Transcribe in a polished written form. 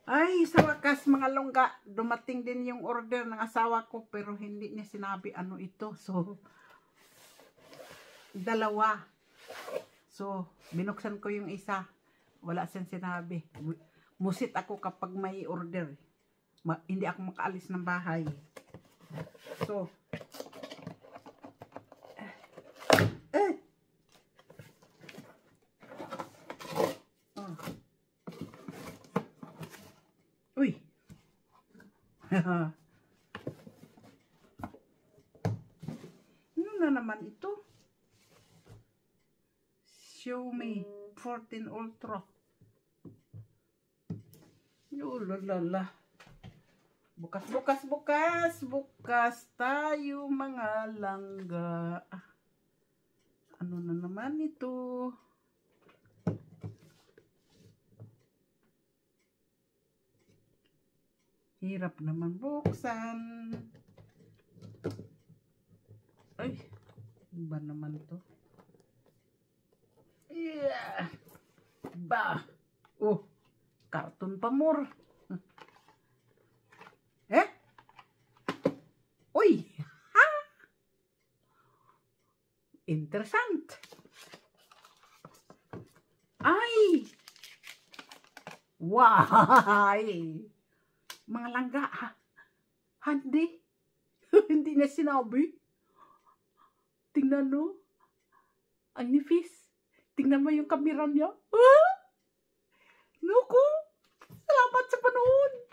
Ay, sa wakas mga longga, dumating din yung order ng asawa ko pero hindi niya sinabi ano ito. So, dalawa. So, binuksan ko yung isa. Wala siyang sinabi. Musit ako kapag may order. Hindi ako makaalis ng bahay. So, uy. Ano na naman ito? Xiaomi 14 Ultra. Oh, lalala. Bukas tayo mga langga. Ano na naman ito? Hirap naman buksan. Ay, ba naman to? Yeah. Ba. Oh, karton pa more. Eh? Uy. Ha? Interessant. Ay. Wow. Mga langga, ha? Hindi. Hindi na sinabi. Tingnan mo. Ang nifis. Tingnan mo yung kamera niya. Ah! Naku. Salamat sa panood.